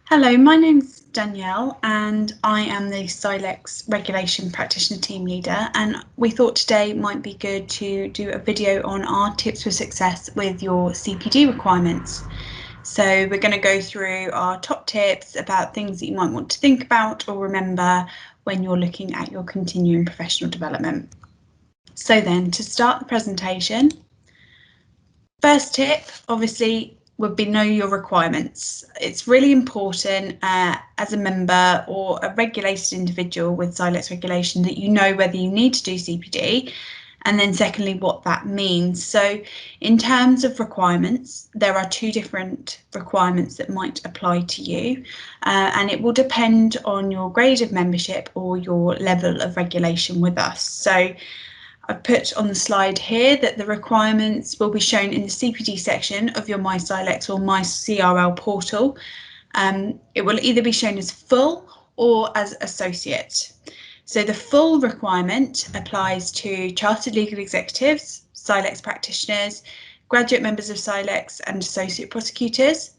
Hello, my name's Danielle and I am the CRL Regulation Practitioner Team Leader, and we thought today might be good to do a video on our tips for success with your CPD requirements. So we're going to go through our top tips about things that you might want to think about or remember when you're looking at your continuing professional development. So then, to start the presentation, first tip, obviously, would be know your requirements. It's really important as a member or a regulated individual with CRL regulation that you know whether you need to do CPD, and then secondly what that means. So in terms of requirements, there are two different requirements that might apply to you, and it will depend on your grade of membership or your level of regulation with us. So I've put on the slide here that the requirements will be shown in the CPD section of your My CRL or My CRL portal. It will either be shown as full or as associate. So the full requirement applies to chartered legal executives, CRL practitioners, graduate members of CRL and associate prosecutors.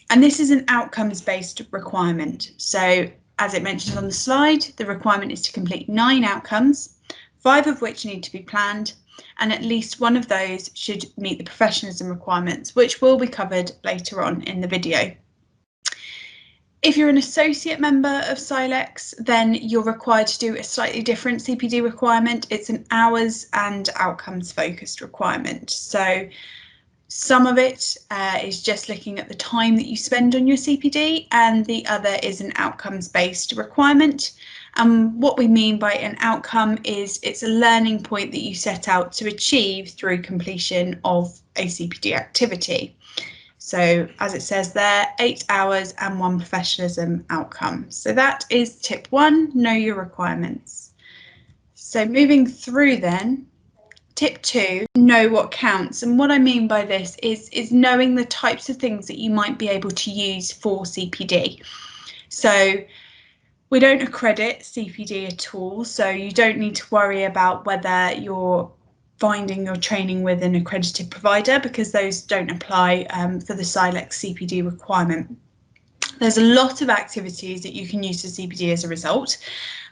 And this is an outcomes-based requirement. So as it mentions on the slide, the requirement is to complete 9 outcomes, 5 of which need to be planned, and at least one of those should meet the professionalism requirements, which will be covered later on in the video. If you're an associate member of CRL, then you're required to do a slightly different CPD requirement. It's an hours and outcomes focused requirement. So some of it is just looking at the time that you spend on your CPD, and the other is an outcomes-based requirement. And what we mean by an outcome is it's a learning point that you set out to achieve through completion of a CPD activity. So as it says there, 8 hours and 1 professionalism outcome. So that is tip 1, know your requirements. So moving through then, tip 2, know what counts. And what I mean by this is knowing the types of things that you might be able to use for CPD. So we don't accredit CPD at all, so you don't need to worry about whether you're finding your training with an accredited provider, because those don't apply for the CRL CPD requirement. There's a lot of activities that you can use for CPD as a result.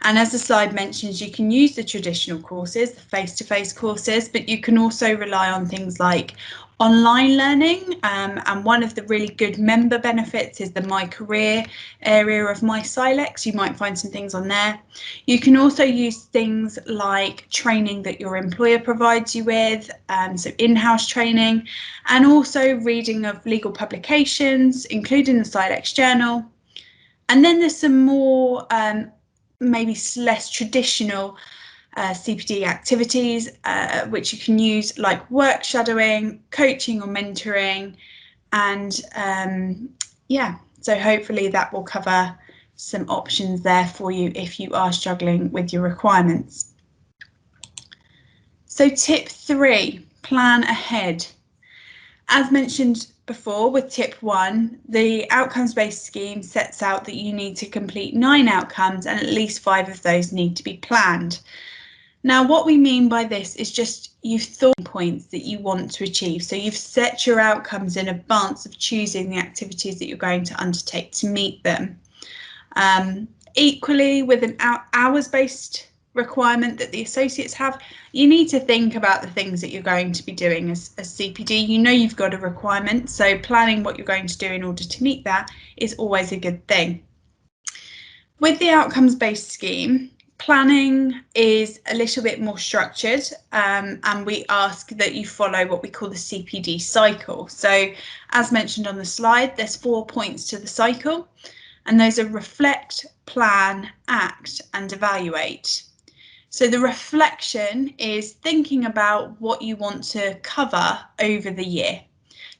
And as the slide mentions, you can use the traditional courses, the face-to-face courses, but you can also rely on things like online learning. And one of the really good member benefits is the My Career area of My CRL. You might find some things on there. You can also use things like training that your employer provides you with, so in-house training, and also reading of legal publications, including the CRL Journal. And then there's some more maybe less traditional CPD activities which you can use, like work shadowing, coaching or mentoring, and yeah, so hopefully that will cover some options there for you if you are struggling with your requirements. So tip 3, plan ahead. As mentioned before with tip 1, the outcomes-based scheme sets out that you need to complete 9 outcomes and at least 5 of those need to be planned. Now, what we mean by this is just you've thought points that you want to achieve. So you've set your outcomes in advance of choosing the activities that you're going to undertake to meet them. Equally, with an hours-based requirement that the associates have, you need to think about the things that you're going to be doing as CPD. You know you've got a requirement, so planning what you're going to do in order to meet that is always a good thing. With the outcomes-based scheme, planning is a little bit more structured, and we ask that you follow what we call the CPD cycle. So as mentioned on the slide, there's 4 points to the cycle, and those are reflect, plan, act, and evaluate. So the reflection is thinking about what you want to cover over the year.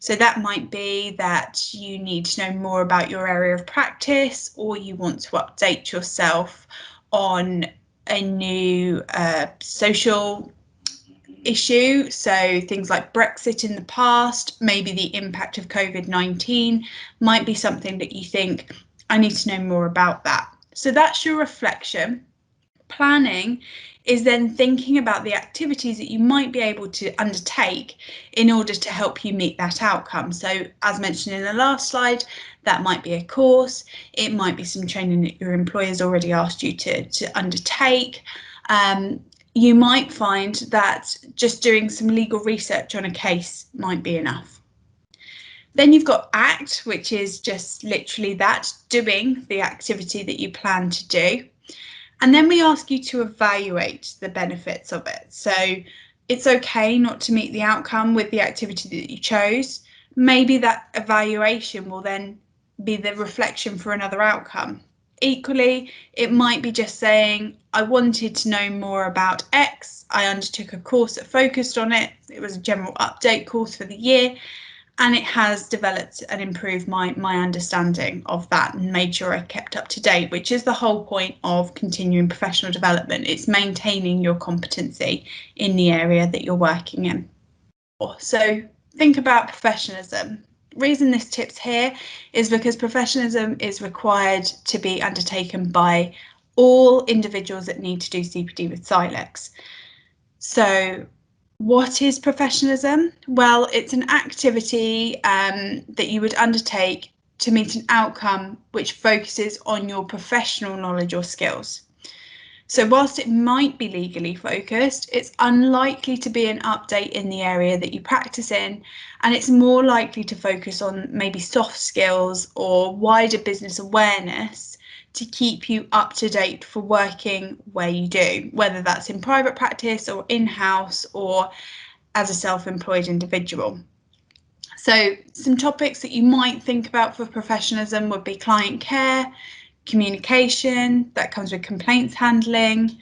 So that might be that you need to know more about your area of practice, or you want to update yourself on a new social issue. So things like Brexit in the past, maybe the impact of COVID-19 might be something that you think, I need to know more about that. So that's your reflection. Planning is then thinking about the activities that you might be able to undertake in order to help you meet that outcome. So as mentioned in the last slide, that might be a course, it might be some training that your employer's already asked you to undertake. You might find that just doing some legal research on a case might be enough. Then you've got act, which is just literally that, doing the activity that you plan to do. And then we ask you to evaluate the benefits of it. So it's okay not to meet the outcome with the activity that you chose. Maybe that evaluation will then be the reflection for another outcome. Equally, it might be just saying, I wanted to know more about X. I undertook a course that focused on it. It was a general update course for the year. And it has developed and improved my understanding of that and made sure I kept up to date, which is the whole point of continuing professional development. It's maintaining your competency in the area that you're working in. So think about professionalism. Reason this tip's here is because professionalism is required to be undertaken by all individuals that need to do CPD with CRL. So what is professionalism? Well, it's an activity that you would undertake to meet an outcome which focuses on your professional knowledge or skills. So whilst it might be legally focused, it's unlikely to be an update in the area that you practice in, and it's more likely to focus on maybe soft skills or wider business awareness to keep you up to date for working where you do, whether that's in private practice or in-house or as a self-employed individual. So some topics that you might think about for professionalism would be client care, communication, that comes with complaints handling,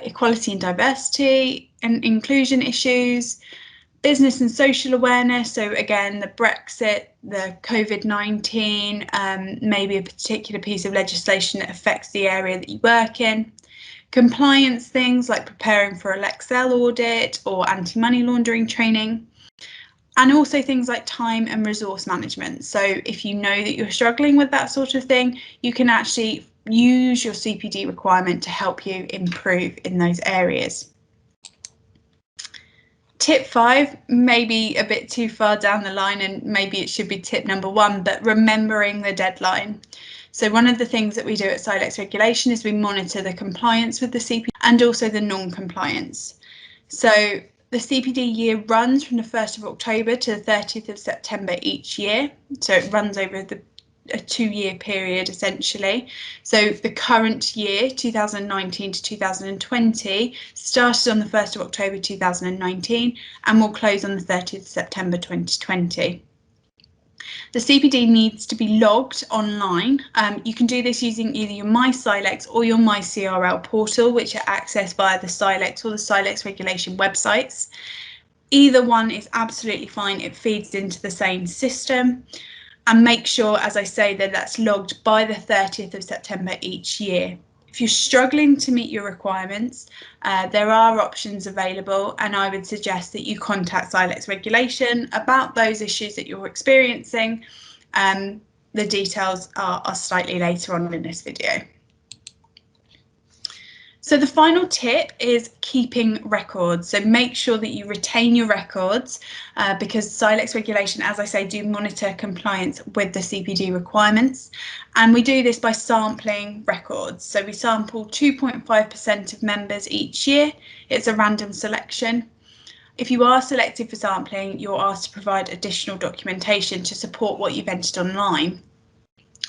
equality and diversity and inclusion issues, business and social awareness. So again, the Brexit, the COVID-19, maybe a particular piece of legislation that affects the area that you work in. Compliance things like preparing for an Excel audit or anti-money laundering training. And also things like time and resource management. So if you know that you're struggling with that sort of thing, you can actually use your CPD requirement to help you improve in those areas. Tip 5, maybe a bit too far down the line, and maybe it should be tip number 1, but remembering the deadline. So one of the things that we do at CRL Regulation is we monitor the compliance with the CPD and also the non-compliance. So the CPD year runs from the 1st of October to the 30th of September each year. So it runs over a 2-year period essentially. So the current year, 2019 to 2020, started on the 1st of October 2019 and will close on the 30th of September 2020. The CPD needs to be logged online. You can do this using either your My CRL or your My CRL portal, which are accessed via the CRL or the CRL Regulation websites. Either one is absolutely fine. It feeds into the same system. And make sure, as I say, that that's logged by the 30th of September each year. If you're struggling to meet your requirements, there are options available, and I would suggest that you contact CRL Regulation about those issues that you're experiencing. The details are slightly later on in this video. So the final tip is keeping records. So make sure that you retain your records because CRL Regulation, as I say, do monitor compliance with the CPD requirements. And we do this by sampling records. So we sample 2.5% of members each year. It's a random selection. If you are selected for sampling, you're asked to provide additional documentation to support what you've entered online.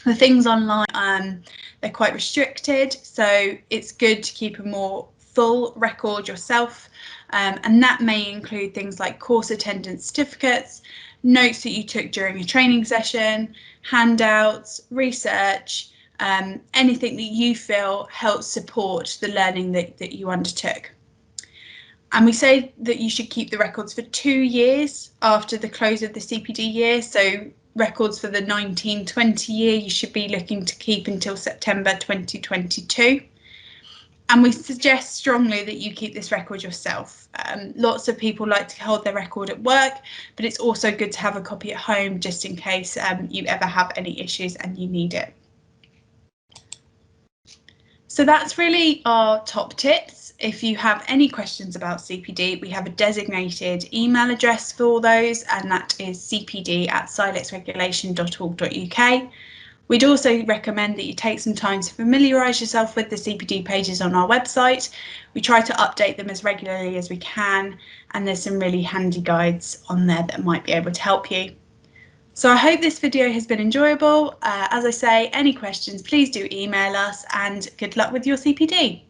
The things online, they're quite restricted, so it's good to keep a more full record yourself, and that may include things like course attendance certificates, notes that you took during a training session, handouts, research, anything that you feel helps support the learning that you undertook. And we say that you should keep the records for 2 years after the close of the CPD year. So records for the 19-20 year you should be looking to keep until September 2022. And we suggest strongly that you keep this record yourself. Lots of people like to hold their record at work, but it's also good to have a copy at home just in case you ever have any issues and you need it. So that's really our top tips. If you have any questions about CPD, we have a designated email address for those, and that is cpd@silexregulation.org.uk. We'd also recommend that you take some time to familiarise yourself with the CPD pages on our website. We try to update them as regularly as we can, and there's some really handy guides on there that might be able to help you. So I hope this video has been enjoyable. As I say, any questions, please do email us, and good luck with your CPD.